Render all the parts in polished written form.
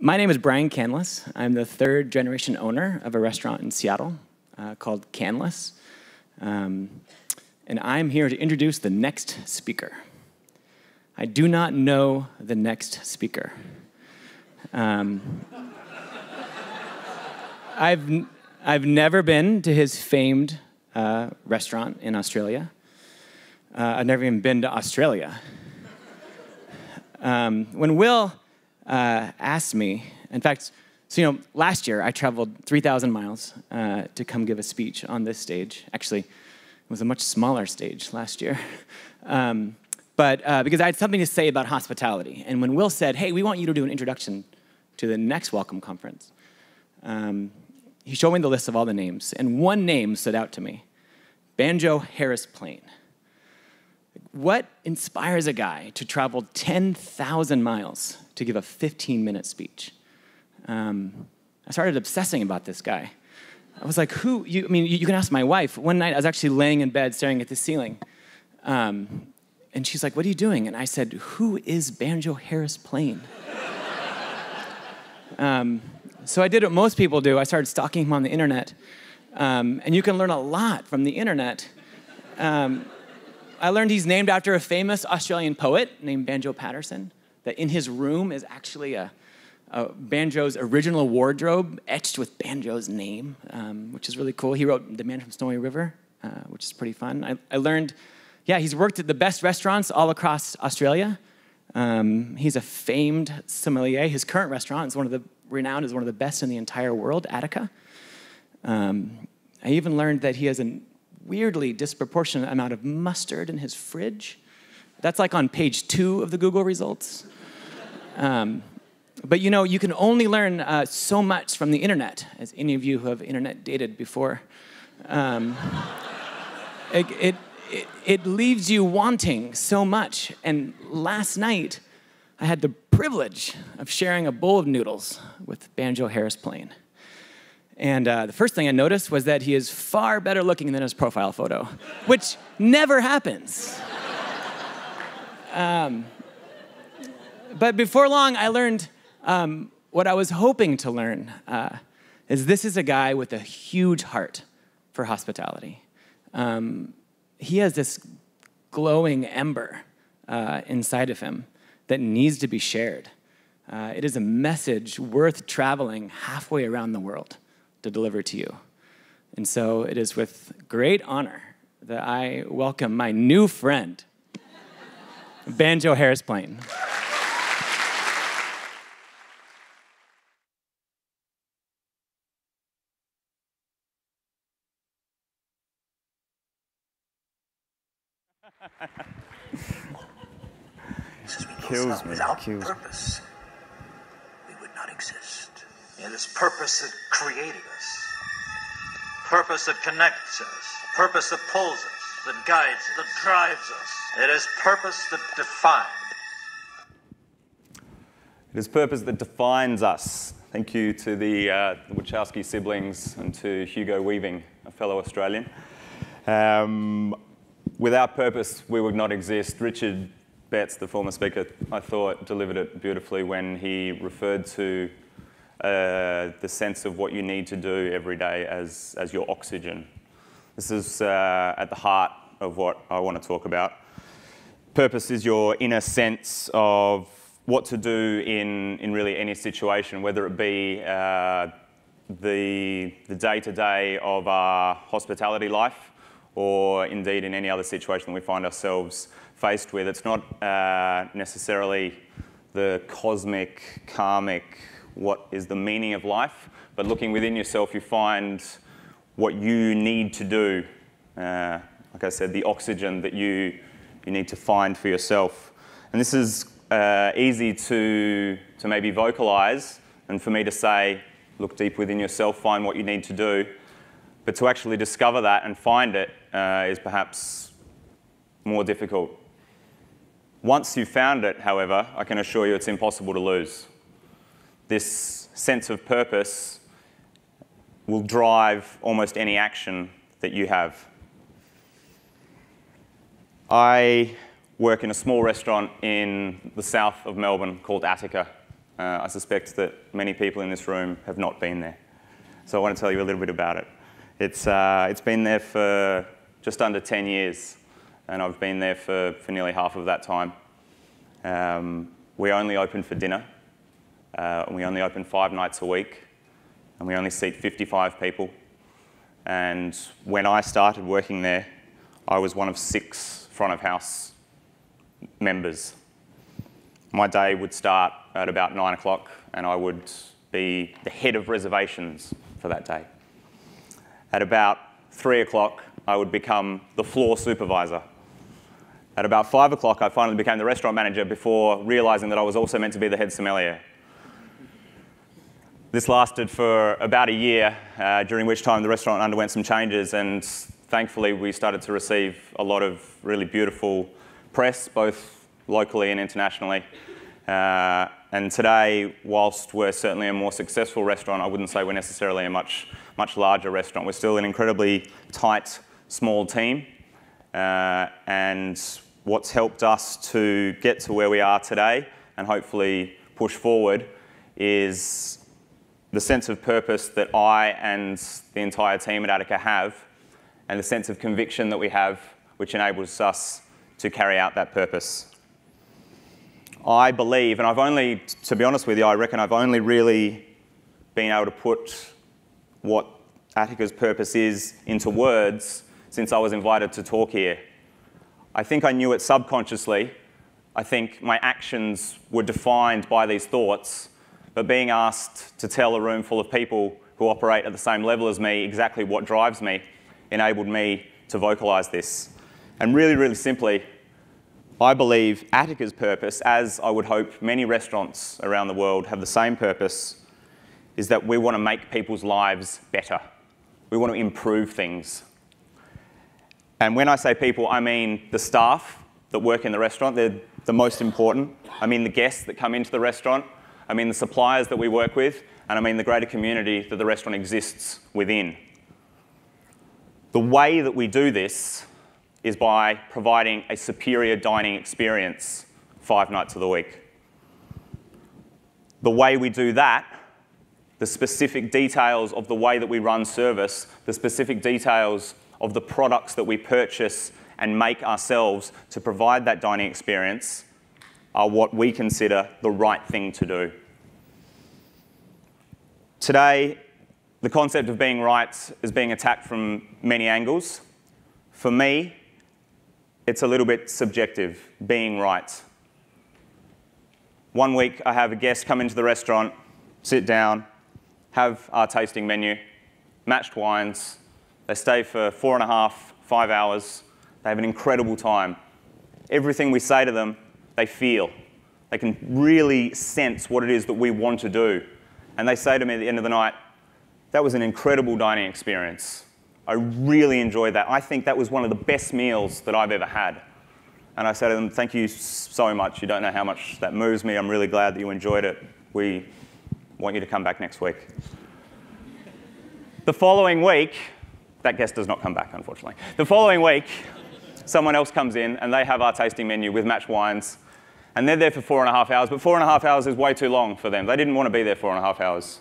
My name is Brian Canlis. I'm the third generation owner of a restaurant in Seattle called Canlis. And I'm here to introduce the next speaker. I do not know the next speaker. I've never been to his famed restaurant in Australia. I've never even been to Australia. When Will asked me, in fact, so last year I traveled 3,000 miles to come give a speech on this stage. Actually, it was a much smaller stage last year. But because I had something to say about hospitality. And when Will said, hey, we want you to do an introduction to the next Welcome Conference, he showed me the list of all the names. And one name stood out to me, Banjo Harris Plain. What inspires a guy to travel 10,000 miles to give a 15-minute speech? I started obsessing about this guy. I was like, you can ask my wife. One night I was actually laying in bed staring at the ceiling. And she's like, what are you doing? And I said, who is Banjo Harris Plain? So I did what most people do. I started stalking him on the internet. And you can learn a lot from the internet. I learned he's named after a famous Australian poet named Banjo Patterson, that in his room is actually Banjo's original wardrobe etched with Banjo's name, which is really cool. He wrote The Man from Snowy River, which is pretty fun. I learned, he's worked at the best restaurants all across Australia. He's a famed sommelier. His current restaurant is renowned as one of the best in the entire world, Attica. I even learned that he has a weirdly disproportionate amount of mustard in his fridge. That's like on page 2 of the Google results. But you can only learn so much from the internet, as any of you who have internet dated before. It leaves you wanting so much. And last night, I had the privilege of sharing a bowl of noodles with Banjo Harris Plain. And the first thing I noticed was that he is far better looking than his profile photo, which never happens. But before long, I learned what I was hoping to learn, is this is a guy with a huge heart for hospitality. He has this glowing ember inside of him that needs to be shared. It is a message worth traveling halfway around the world to deliver to you. And so it is with great honor that I welcome my new friend, Banjo Harris Plain. Kills me. Without purpose, we would not exist. It is purpose that created us. Purpose that connects us. Purpose that pulls us, that guides us, that drives us. It is purpose that defines. It is purpose that defines us. Thank you to the Wachowski siblings and to Hugo Weaving, a fellow Australian. Without purpose, we would not exist. Richard Betts, the former speaker, I thought delivered it beautifully when he referred to the sense of what you need to do every day as your oxygen. This is at the heart of what I want to talk about. Purpose is your inner sense of what to do in really any situation, whether it be the day-to-day of our hospitality life, or indeed in any other situation we find ourselves faced with. It's not necessarily the cosmic, karmic, what is the meaning of life, but looking within yourself, you find what you need to do. Like I said, the oxygen that you need to find for yourself. And this is easy to maybe vocalize, and for me to say, look deep within yourself, find what you need to do. But to actually discover that and find it is perhaps more difficult. Once you've found it, however, I can assure you it's impossible to lose. This sense of purpose will drive almost any action that you have. I work in a small restaurant in the south of Melbourne called Attica. I suspect that many people in this room have not been there. So I want to tell you a little bit about it. It's been there for just under 10 years, and I've been there for nearly half of that time. We only open for dinner, and we only open 5 nights a week, and we only seat 55 people. And when I started working there, I was one of 6 front of house members. My day would start at about 9 o'clock, and I would be the head of reservations for that day. At about 3 o'clock, I would become the floor supervisor. At about 5 o'clock, I finally became the restaurant manager before realising that I was also meant to be the head sommelier. This lasted for about a year, during which time the restaurant underwent some changes, and thankfully we started to receive a lot of really beautiful press, both locally and internationally. And today, whilst we're certainly a more successful restaurant, I wouldn't say we're necessarily a much larger restaurant. We're still an incredibly tight, small team. And what's helped us to get to where we are today and hopefully push forward is the sense of purpose that I and the entire team at Attica have, and the sense of conviction that we have, which enables us to carry out that purpose. I believe, and I've only, to be honest with you, I reckon I've only really been able to put what Attica's purpose is into words since I was invited to talk here. I think I knew it subconsciously. I think my actions were defined by these thoughts, but being asked to tell a room full of people who operate at the same level as me exactly what drives me enabled me to vocalise this. And really, really simply, I believe Attica's purpose, as I would hope many restaurants around the world have the same purpose, is that we want to make people's lives better. We want to improve things. And when I say people, I mean the staff that work in the restaurant. They're the most important. I mean the guests that come into the restaurant. I mean the suppliers that we work with. And I mean the greater community that the restaurant exists within. The way that we do this is by providing a superior dining experience 5 nights of the week. The way we do that, the specific details of the way that we run service, the specific details of the products that we purchase and make ourselves to provide that dining experience are what we consider the right thing to do. Today, the concept of being right is being attacked from many angles. For me, it's a little bit subjective, being right. One week, I have a guest come into the restaurant, sit down, have our tasting menu, matched wines. They stay for 4.5, 5 hours. They have an incredible time. Everything we say to them, they feel. They can really sense what it is that we want to do. And they say to me at the end of the night, that was an incredible dining experience. I really enjoyed that. I think that was one of the best meals that I've ever had. And I say to them, thank you so much. You don't know how much that moves me. I'm really glad that you enjoyed it. We want you to come back next week. The following week, that guest does not come back, unfortunately. The following week, someone else comes in and they have our tasting menu with matched wines. And they're there for 4.5 hours, but 4.5 hours is way too long for them. They didn't want to be there 4.5 hours.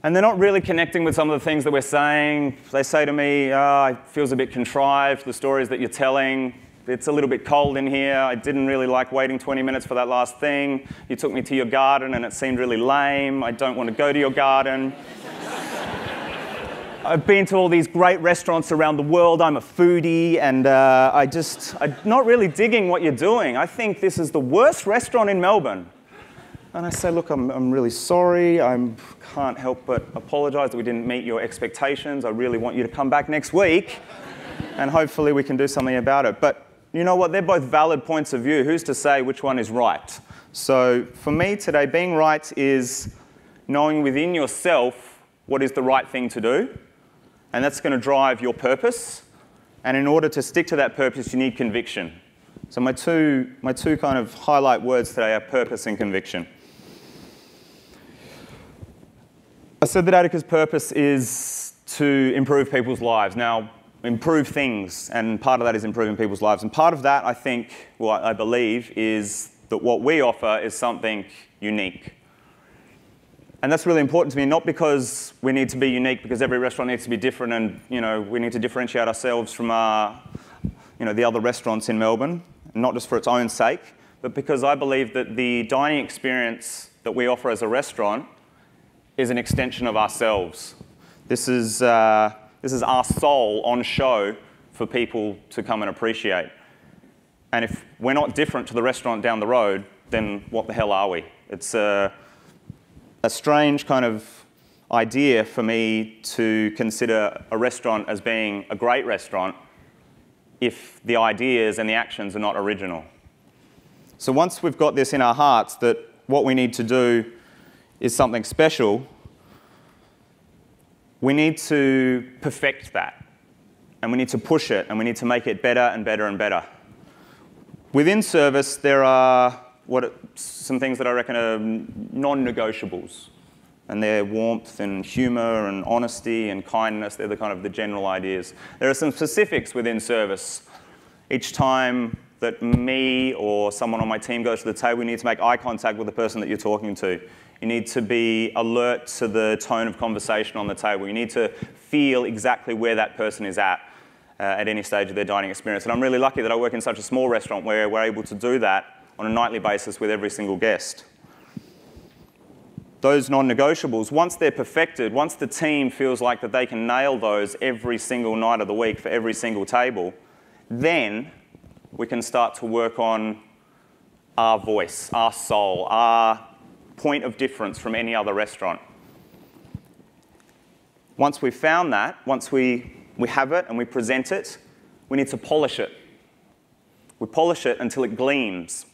And they're not really connecting with some of the things that we're saying. They say to me, it feels a bit contrived, the stories that you're telling. It's a little bit cold in here. I didn't really like waiting 20 minutes for that last thing. You took me to your garden and it seemed really lame. I don't want to go to your garden. I've been to all these great restaurants around the world. I'm a foodie, and I'm not really digging what you're doing. I think this is the worst restaurant in Melbourne. And I say, look, I'm really sorry. I can't help but apologise that we didn't meet your expectations. I really want you to come back next week, and hopefully we can do something about it. But you know what? They're both valid points of view. Who's to say which one is right? So for me today, being right is knowing within yourself what is the right thing to do, and that's going to drive your purpose. And in order to stick to that purpose, you need conviction. So my two kind of highlight words today are purpose and conviction. I said that Attica's purpose is to improve people's lives. Now, improve things, and part of that is improving people's lives. And part of that, I think, well, I believe, is that what we offer is something unique. And that's really important to me, not because we need to be unique, because every restaurant needs to be different, and we need to differentiate ourselves from the other restaurants in Melbourne, not just for its own sake, but because I believe that the dining experience that we offer as a restaurant is an extension of ourselves. This is our soul on show for people to come and appreciate. And if we're not different to the restaurant down the road, then what the hell are we? It's a strange kind of idea for me to consider a restaurant as being a great restaurant if the ideas and the actions are not original. So once we've got this in our hearts that what we need to do is something special, we need to perfect that, and we need to push it, and we need to make it better and better and better. Within service, there are some things that I reckon are non-negotiables, and they're warmth and humour and honesty and kindness. They're the general ideas. There are some specifics within service. Each time that me or someone on my team goes to the table, you need to make eye contact with the person that you're talking to. You need to be alert to the tone of conversation on the table. You need to feel exactly where that person is at any stage of their dining experience. And I'm really lucky that I work in such a small restaurant where we're able to do that on a nightly basis with every single guest. Those non-negotiables, once they're perfected, once the team feels like that they can nail those every single night of the week for every single table, then we can start to work on our voice, our soul, our point of difference from any other restaurant. Once we've found that, once we have it and we present it, we need to polish it. We polish it until it gleams.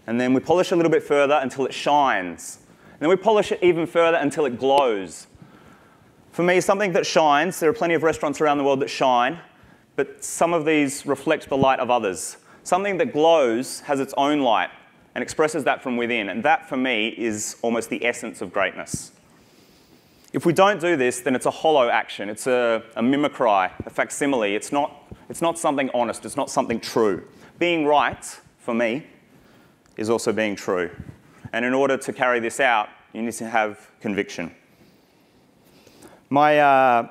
And then we polish it a little bit further until it shines. And then we polish it even further until it glows. For me, something that shines, there are plenty of restaurants around the world that shine, but some of these reflect the light of others. Something that glows has its own light and expresses that from within. And that, for me, is almost the essence of greatness. If we don't do this, then it's a hollow action. It's a mimicry, a facsimile. It's not something honest. It's not something true. Being right, for me, is also being true. And in order to carry this out, you need to have conviction. My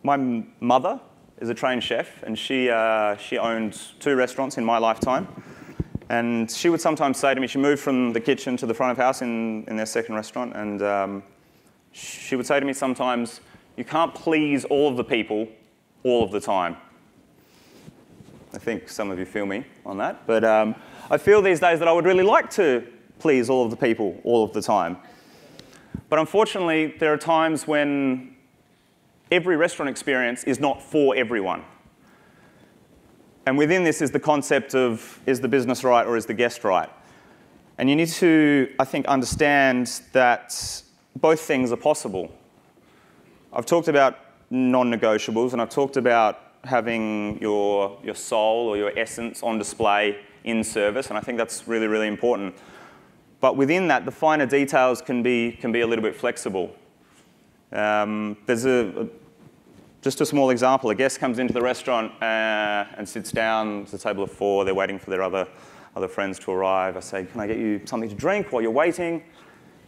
mother is a trained chef, and she owned 2 restaurants in my lifetime. And she would sometimes say to me, she moved from the kitchen to the front of house in their second restaurant, and she would say to me sometimes, you can't please all of the people all of the time. I think some of you feel me on that, but I feel these days that I would really like to please all of the people all of the time. But unfortunately, there are times when every restaurant experience is not for everyone. And within this is the concept of, is the business right or is the guest right? And you need to, I think, understand that both things are possible. I've talked about non-negotiables, and I've talked about having your soul or your essence on display in service, and I think that's really, really important. But within that, the finer details can be a little bit flexible. There's just a small example. A guest comes into the restaurant and sits down. It's a table of 4. They're waiting for their other friends to arrive. I say, can I get you something to drink while you're waiting?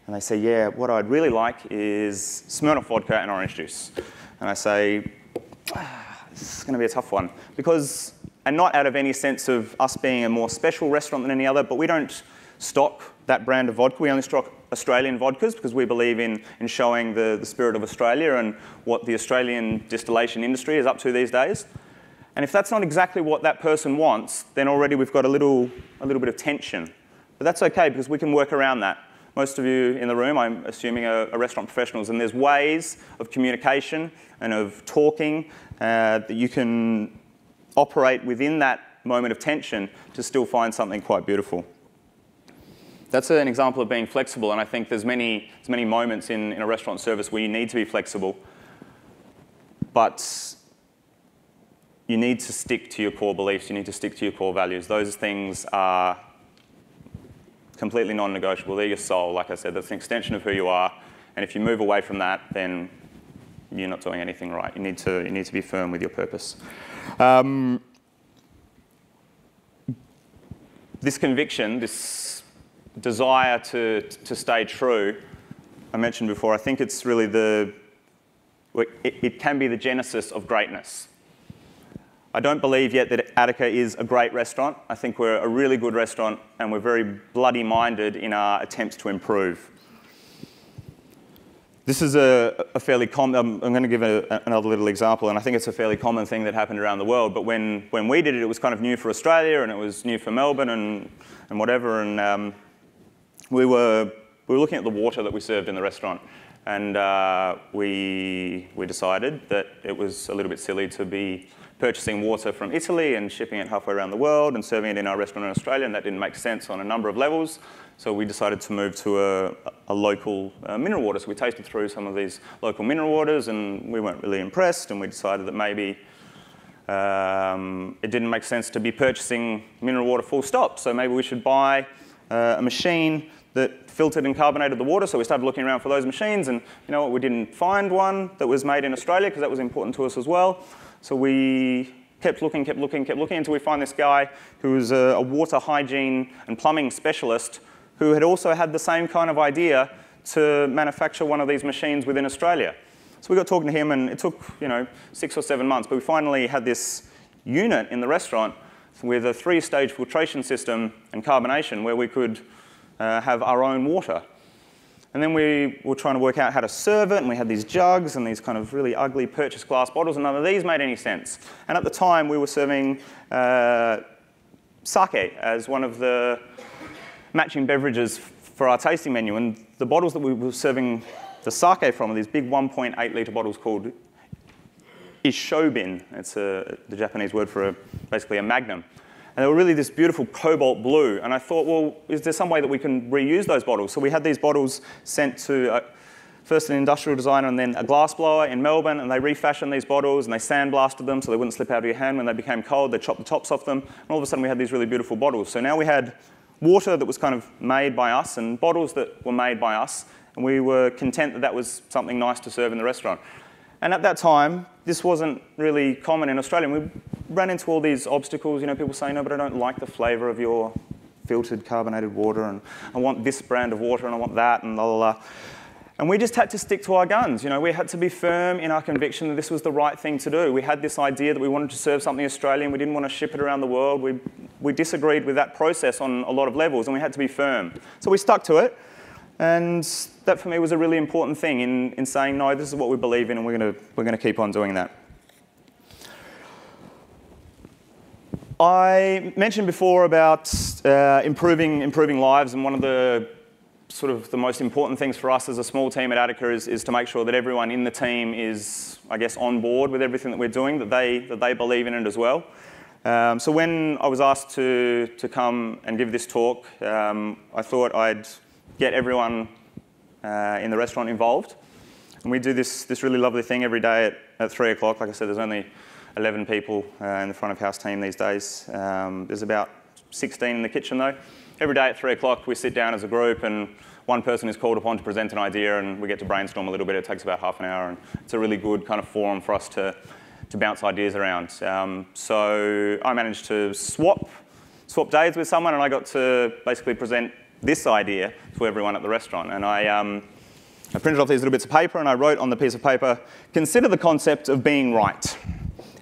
And they say, yeah, what I'd really like is Smirnoff vodka and orange juice. And I say, this is going to be a tough one. Because, and not out of any sense of us being a more special restaurant than any other, but we don't stock that brand of vodka. We only stock Australian vodkas because we believe in showing the spirit of Australia and what the Australian distillation industry is up to these days. And if that's not exactly what that person wants, then already we've got a little bit of tension. But that's okay, because we can work around that. Most of you in the room, I'm assuming, are restaurant professionals, and there's ways of communication and of talking that you can operate within that moment of tension to still find something quite beautiful. That's an example of being flexible, and I think there's many moments in a restaurant service where you need to be flexible, but you need to stick to your core beliefs, you need to stick to your core values. Those things are completely non-negotiable. They're your soul, like I said. That's an extension of who you are, and if you move away from that, then you're not doing anything right. You need to be firm with your purpose. this conviction, this desire to stay true, I mentioned before, I think it's really it can be the genesis of greatness. I don't believe yet that Attica is a great restaurant. I think we're a really good restaurant and we're very bloody-minded in our attempts to improve. This is a fairly common, I'm going to give another little example, and I think it's a fairly common thing that happened around the world, but when we did it, it was kind of new for Australia and it was new for Melbourne and whatever, and we were looking at the water that we served in the restaurant, and we decided that it was a little bit silly to be purchasing water from Italy and shipping it halfway around the world and serving it in our restaurant in Australia, and that didn't make sense on a number of levels. So we decided to move to a local mineral water. So we tasted through some of these local mineral waters and we weren't really impressed, and we decided that maybe it didn't make sense to be purchasing mineral water full stop. So maybe we should buy a machine that filtered and carbonated the water. So we started looking around for those machines, and you know what, we didn't find one that was made in Australia because that was important to us as well. So we kept looking until we find this guy who was a water hygiene and plumbing specialist who had also had the same kind of idea to manufacture one of these machines within Australia. So we got talking to him, and it took 6 or 7 months, but we finally had this unit in the restaurant with a 3-stage filtration system and carbonation where we could have our own water. And then we were trying to work out how to serve it, and we had these jugs and these kind of really ugly purchased glass bottles, and none of these made any sense. And at the time, we were serving sake as one of the matching beverages for our tasting menu, and the bottles that we were serving the sake from are these big 1.8 litre bottles called ishobin. It's the Japanese word for basically a magnum. And they were really this beautiful cobalt blue, and I thought, well, is there some way that we can reuse those bottles? So we had these bottles sent to first an industrial designer and then a glass blower in Melbourne, and they refashioned these bottles and they sandblasted them so they wouldn't slip out of your hand when they became cold. They chopped the tops off them, and all of a sudden we had these really beautiful bottles. So now we had water that was kind of made by us and bottles that were made by us, and we were content that that was something nice to serve in the restaurant. And at that time, this wasn't really common in Australia. And we ran into all these obstacles, people saying, no, but I don't like the flavour of your filtered carbonated water, and I want this brand of water, and I want that, and la la la. And we just had to stick to our guns. We had to be firm in our conviction that this was the right thing to do. We had this idea that we wanted to serve something Australian. We didn't want to ship it around the world. We disagreed with that process on a lot of levels, and we had to be firm. So we stuck to it, and that for me was a really important thing in saying, no, this is what we believe in, and we're going to keep on doing that. I mentioned before about improving lives, and one of the the most important things for us as a small team at Attica is to make sure that everyone in the team is, I guess, on board with everything that we're doing, that they believe in it as well. So when I was asked to come and give this talk, I thought I'd get everyone in the restaurant involved. And we do this really lovely thing every day at 3 o'clock. Like I said, there's only 11 people in the front of house team these days. There's about 16 in the kitchen though. Every day at 3 o'clock we sit down as a group, and one person is called upon to present an idea, and we get to brainstorm a little bit. It takes about half an hour, and it's a really good kind of forum for us to bounce ideas around. So I managed to swap days with someone, and I got to basically present this idea to everyone at the restaurant. And I printed off these little bits of paper, and I wrote on the piece of paper, consider the concept of being right.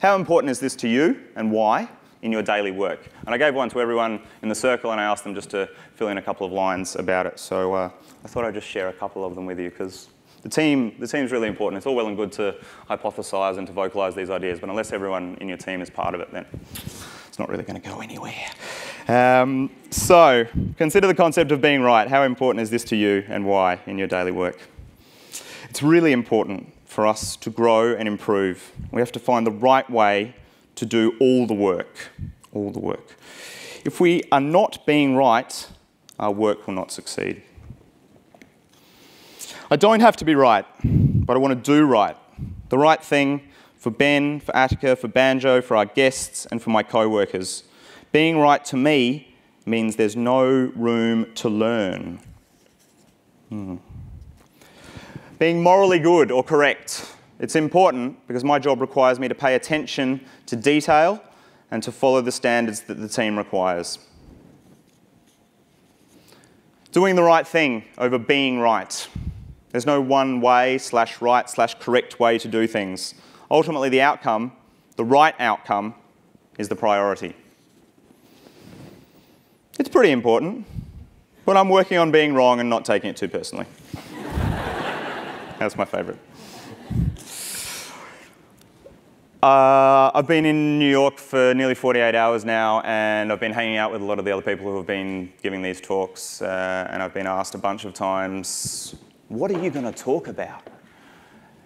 How important is this to you, and why, in your daily work? And I gave one to everyone in the circle, and I asked them just to fill in a couple of lines about it. So I thought I'd just share a couple of them with you, because the team's really important. It's all well and good to hypothesize and to vocalize these ideas, but unless everyone in your team is part of it, then it's not really going to go anywhere. So consider the concept of being right. How important is this to you, and why, in your daily work? It's really important for us to grow and improve. We have to find the right way to do all the work. If we are not being right, our work will not succeed. I don't have to be right, but I want to do right. The right thing for Ben, for Attica, for Banjo, for our guests, and for my co-workers. Being right to me means there's no room to learn. Being morally good or correct. It's important because my job requires me to pay attention to detail and to follow the standards that the team requires. Doing the right thing over being right. There's no one way /right /correct way to do things. Ultimately, the outcome, the right outcome, is the priority. It's pretty important, but I'm working on being wrong and not taking it too personally. That's my favourite. I've been in New York for nearly 48 hours now, and I've been hanging out with a lot of the other people who have been giving these talks, and I've been asked a bunch of times, what are you going to talk about?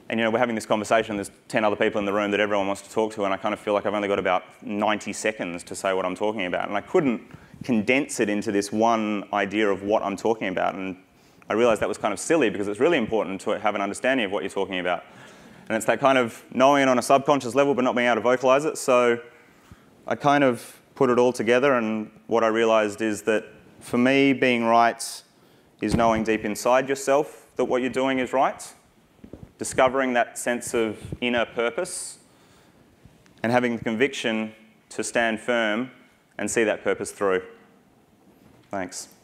And we're having this conversation, there's 10 other people in the room that everyone wants to talk to, and I kind of feel like I've only got about 90 seconds to say what I'm talking about, and I couldn't condense it into this one idea of what I'm talking about, and I realised that was kind of silly because it's really important to have an understanding of what you're talking about. And it's that kind of knowing it on a subconscious level but not being able to vocalise it. So I kind of put it all together, and what I realised is that for me, being right is knowing deep inside yourself that what you're doing is right, discovering that sense of inner purpose, and having the conviction to stand firm and see that purpose through. Thanks.